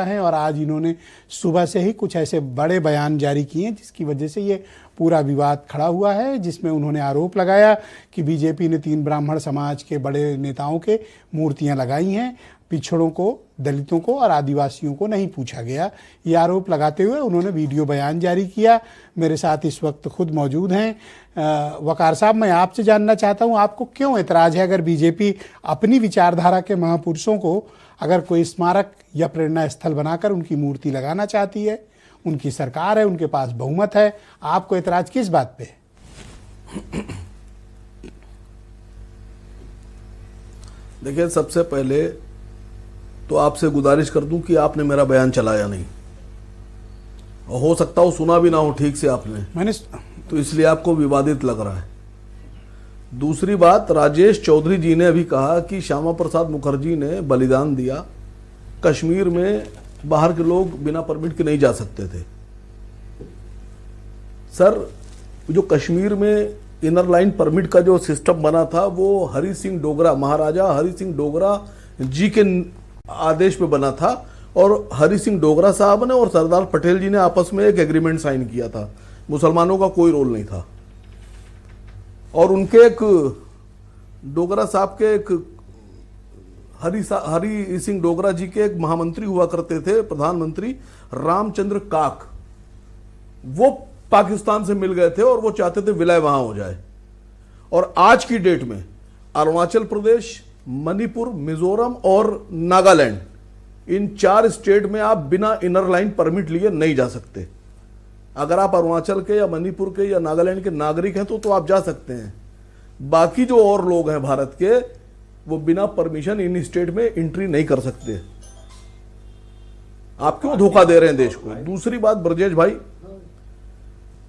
हैं और आज इन्होंने सुबह से ही कुछ ऐसे बड़े बयान जारी किए हैं जिसकी वजह से ये पूरा विवाद खड़ा हुआ है, जिसमें उन्होंने आरोप लगाया कि बीजेपी ने 3 ब्राह्मण समाज के बड़े नेताओं के मूर्तियां लगाई हैं, पिछड़ों को, दलितों को और आदिवासियों को नहीं पूछा गया। ये आरोप लगाते हुए उन्होंने वीडियो बयान जारी किया। मेरे साथ इस वक्त खुद मौजूद हैं वकार साहब। मैं आपसे जानना चाहता हूं, आपको क्यों एतराज़ है अगर बीजेपी अपनी विचारधारा के महापुरुषों को अगर कोई स्मारक या प्रेरणा स्थल बनाकर उनकी मूर्ति लगाना चाहती है? उनकी सरकार है, उनके पास बहुमत है, आपको एतराज किस बात पे है? देखिए, सबसे पहले तो आपसे गुजारिश कर दूं कि आपने मेरा बयान चलाया नहीं, और हो सकता हो सुना भी ना हो ठीक से आपने, तो इसलिए आपको विवादित लग रहा है। दूसरी बात, राजेश चौधरी जी ने अभी कहा कि श्यामा प्रसाद मुखर्जी ने बलिदान दिया, कश्मीर में बाहर के लोग बिना परमिट के नहीं जा सकते थे। सर, जो कश्मीर में इनर लाइन परमिट का जो सिस्टम बना था वो हरि सिंह डोगरा, महाराजा हरि सिंह डोगरा जी के आदेश पे बना था, और हरि सिंह डोगरा साहब ने और सरदार पटेल जी ने आपस में एक एग्रीमेंट साइन किया था। मुसलमानों का कोई रोल नहीं था। और उनके एक डोगरा साहब के एक हरि सिंह डोगरा जी के एक महामंत्री हुआ करते थे, प्रधानमंत्री रामचंद्र काक, वो पाकिस्तान से मिल गए थे और वो चाहते थे विलय वहां हो जाए। और आज की डेट में अरुणाचल प्रदेश, मणिपुर, मिजोरम और नागालैंड, इन 4 स्टेट में आप बिना इनर लाइन परमिट लिए नहीं जा सकते। अगर आप अरुणाचल के या मणिपुर के या नागालैंड के नागरिक हैं तो आप जा सकते हैं। बाकी जो और लोग हैं भारत के, वो बिना परमिशन इन स्टेट में एंट्री नहीं कर सकते। आप क्यों धोखा दे रहे हैं देश को? दूसरी बात, ब्रजेश भाई,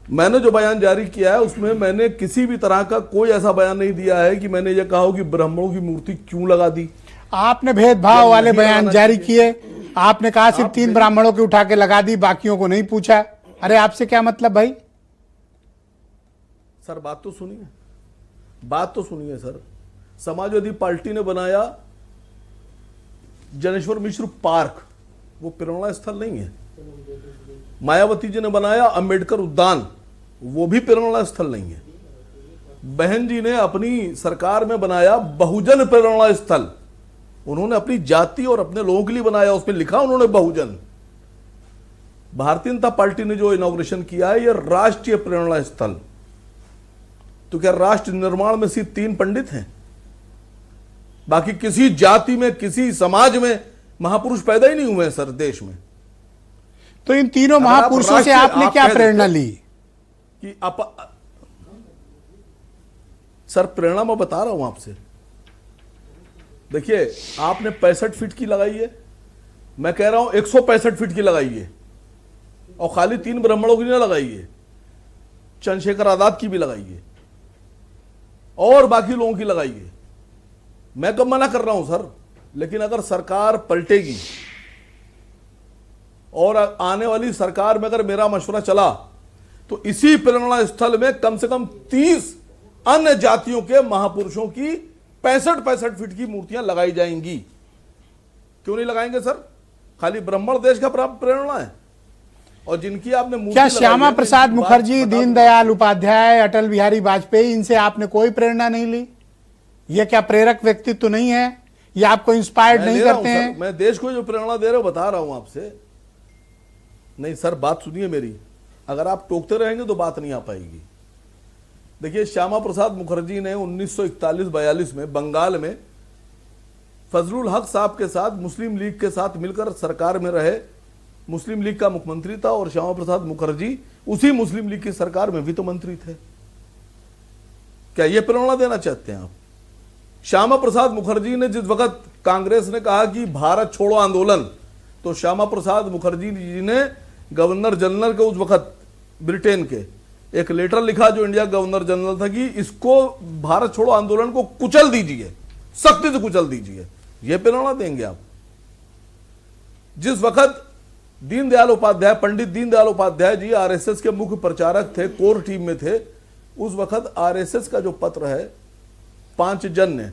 मैंने जो बयान जारी किया है उसमें मैंने किसी भी तरह का कोई ऐसा बयान नहीं दिया है कि मैंने ये कहा हो कि ब्राह्मणों की मूर्ति क्यों लगा दी। आपने भेदभाव वाले बयान जारी किए। आपने कहा सिर्फ 3 ब्राह्मणों की उठा के लगा दी, बाकियों को नहीं पूछा। अरे आपसे क्या मतलब भाई? सर, बात तो सुनिए सर। समाजवादी पार्टी ने बनाया जनेश्वर मिश्र पार्क, वो प्रेरणा स्थल नहीं है। मायावती जी ने बनाया अंबेडकर उद्यान, वो भी प्रेरणा स्थल नहीं है। बहन जी ने अपनी सरकार में बनाया बहुजन प्रेरणा स्थल, उन्होंने अपनी जाति और अपने लोगों के लिए बनाया, उसमें लिखा उन्होंने बहुजन। भारतीय जनता पार्टी ने जो इनॉग्रेशन किया है ये राष्ट्रीय प्रेरणा स्थल। तो क्या राष्ट्र निर्माण में सिर्फ 3 पंडित हैं? बाकी किसी जाति में, किसी समाज में महापुरुष पैदा ही नहीं हुए हैं सर देश में। तो इन तीनों महापुरुषों से आपने क्या प्रेरणा ली? कि सर, प्रेरणा मैं बता रहा हूं आपसे। देखिए, आपने 65 फीट की लगाई है, मैं कह रहा हूं 165 फीट की लगाई है, और खाली 3 ब्राह्मणों की नहीं लगाई है, चंद्रशेखर आजाद की भी लगाई है और बाकी लोगों की लगाई है। मैं कब मना कर रहा हूं सर, लेकिन अगर सरकार पलटेगी और आने वाली सरकार में अगर मेरा मशवरा चला तो इसी प्रेरणा स्थल में कम से कम 30 अन्य जातियों के महापुरुषों की 65 फीट की मूर्तियां लगाई जाएंगी। क्यों नहीं लगाएंगे सर? खाली ब्राह्मण देश का प्रेरणा है। और जिनकी आपने मूर्ति, क्या श्यामा प्रसाद मुखर्जी, दीनदयाल उपाध्याय, अटल बिहारी वाजपेयी, इनसे आपने कोई प्रेरणा नहीं ली? ये क्या प्रेरक व्यक्तित्व नहीं है? ये आपको इंस्पायर्ड नहीं करते हैं? मैं देश को जो प्रेरणा दे रहा हूं बता रहा हूं आपसे। नहीं सर, बात सुनिए मेरी। अगर आप टोकते रहेंगे तो बात नहीं आ पाएगी। देखिए, श्यामा प्रसाद मुखर्जी ने 1941-42 में बंगाल में फजलुल हक साहब के साथ, मुस्लिम लीग के साथ मिलकर सरकार में रहे। मुस्लिम लीग का मुख्यमंत्री था और श्यामा प्रसाद मुखर्जी उसी मुस्लिम लीग की सरकार में वित्त मंत्री थे। क्या ये प्रेरणा देना चाहते हैं आप? श्यामा प्रसाद मुखर्जी ने जिस वक्त कांग्रेस ने कहा कि भारत छोड़ो आंदोलन, तो श्यामा प्रसाद मुखर्जी जी ने गवर्नर जनरल के उस वक्त ब्रिटेन के एक लेटर लिखा, जो इंडिया गवर्नर जनरल था, कि इसको भारत छोड़ो आंदोलन को कुचल दीजिए, सख्ती से कुचल दीजिए। यह प्रेरणा देंगे आप? जिस वक्त दीनदयाल उपाध्याय, पंडित दीनदयाल उपाध्याय जी आरएसएस के मुख्य प्रचारक थे, कोर टीम में थे, उस वक्त आरएसएस का जो पत्र है 5 जन,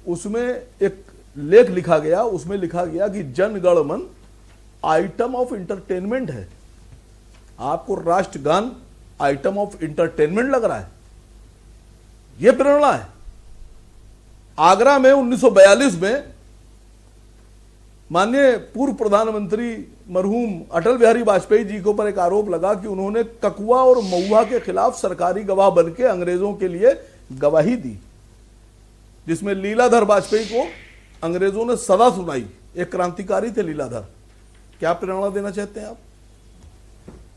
उसमें एक लेख लिखा गया, उसमें लिखा गया कि जन गण मन आइटम ऑफ इंटरटेनमेंट है। आपको राष्ट्रगान आइटम ऑफ इंटरटेनमेंट लग रहा है? यह प्रेरणा है। आगरा में 1942 में माननीय पूर्व प्रधानमंत्री मरहूम अटल बिहारी वाजपेयी जी के ऊपर एक आरोप लगा कि उन्होंने ककुआ और महुआ के खिलाफ सरकारी गवाह बनकर अंग्रेजों के लिए गवाही दी, जिसमें लीलाधर वाजपेयी को अंग्रेजों ने सदा सुनाई। एक क्रांतिकारी थे लीलाधर। क्या प्रेरणा देना चाहते हैं आप?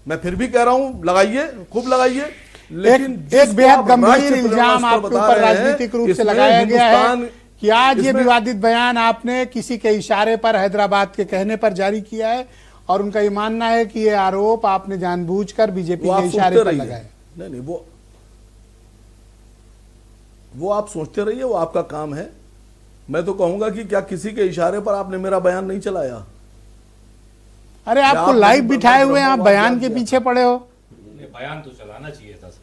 मैं फिर भी कह रहा हूं, लगाइए, खूब लगाइए, लेकिन एक बेहद गंभीर इल्जाम आपके ऊपर राजनीतिक रूप से लगाया गया है कि आज ये विवादित बयान आपने किसी के इशारे पर हैदराबाद के कहने पर जारी किया है, और उनका ये मानना है कि ये आरोप आपने जानबूझकर बीजेपी के इशारे पर लगाया। नहीं, वो आप सोचते रहिए, वो आपका काम है। मैं तो कहूंगा कि क्या किसी के इशारे पर आपने मेरा बयान नहीं चलाया? अरे आपको लाइव बिठाए हुए आप बयान के पीछे पड़े हो। बयान तो चलाना चाहिए था सर।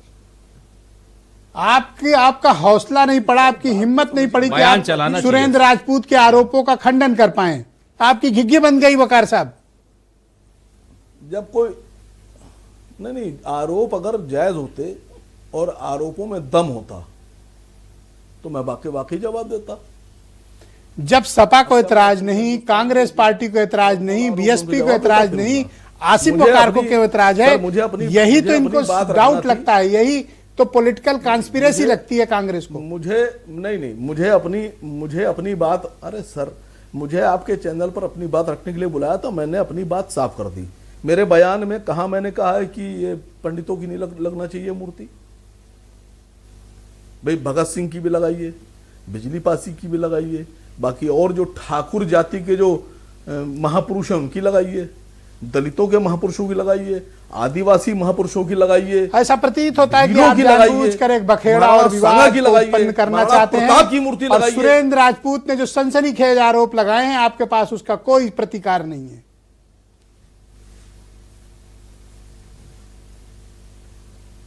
आपका हौसला नहीं पड़ा, आपकी हिम्मत नहीं पड़ी कि आप सुरेंद्र राजपूत के आरोपों का खंडन कर पाए। आपकी घिग्गी बन गई वकार साहब। जब कोई नहीं, आरोप अगर जायज होते और आरोपों में दम होता तो मैं वाकई जवाब देता। जब सपा को एतराज नहीं, कांग्रेस पार्टी को एतराज नहीं, बीएसपी को एतराज नहीं, आसिफ वकार को क्यों एतराज है? यही तो इनको डाउट लगता है, यही तो पॉलिटिकल कॉन्स्पिरेसी लगती है कांग्रेस को। मुझे अपनी बात, अरे सर, मुझे आपके चैनल पर अपनी बात रखने के लिए बुलाया था, मैंने अपनी बात साफ कर दी। मेरे बयान में कहा मैंने कहा है कि ये पंडितों की नहीं लगना चाहिए मूर्ति। भाई भगत सिंह की भी लगाइए, बिजली पासी की भी लगाइए, बाकी और जो ठाकुर जाति के जो महापुरुष हैं उनकी लगाइए, दलितों के महापुरुषों की लगाइए, आदिवासी महापुरुषों की लगाइए। ऐसा प्रतीत होता है कि आप जानबूझकर एक बखेड़ा और विवाद को उत्पन्न करना चाहते हैं की मूर्ति और सुरेंद्र राजपूत ने जो सनसनीखेज आरोप लगाए हैं आपके पास उसका कोई प्रतिकार नहीं है।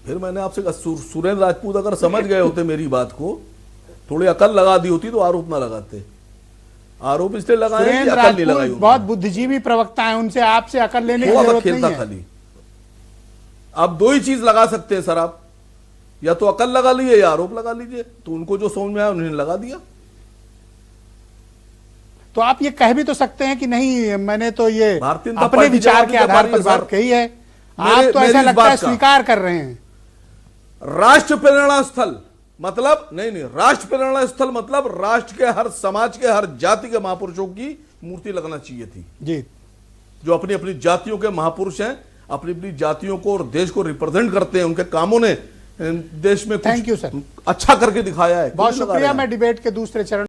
फिर मैंने आपसे कहा सुरेंद्र राजपूत अगर समझ गए होते मेरी बात को, थोड़ी अकल लगा दी होती तो आरोप ना लगाते। आरोप इसलिए लगाए कि अकल नहीं लगाई। बहुत बुद्धिजीवी प्रवक्ता है, उनसे आपसे अकल लेने की जरूरत नहीं है। खाली आप दो ही चीज लगा सकते हैं सर, आप या तो अकल लगा लीजिए या आरोप लगा लीजिए। तो उनको जो समझ में आया उन्होंने लगा दिया। तो आप ये कह भी तो सकते हैं कि नहीं, मैंने तो ये भारतीय जनता अपने पार्टी विचार के आधार पर बात कही है। आप तो ऐसा लगता है स्वीकार कर रहे हैं। राष्ट्र प्रेरणा स्थल मतलब नहीं, राष्ट्र प्रेरणा स्थल मतलब राष्ट्र के हर समाज के हर जाति के महापुरुषों की मूर्ति लगना चाहिए थी जी, जो अपनी अपनी जातियों के महापुरुष हैं, अपनी अपनी जातियों को और देश को रिप्रेजेंट करते हैं। उनके कामों ने देश में थैंक यू सर, अच्छा करके दिखाया है। बहुत शुक्रिया। मैं डिबेट के दूसरे चरण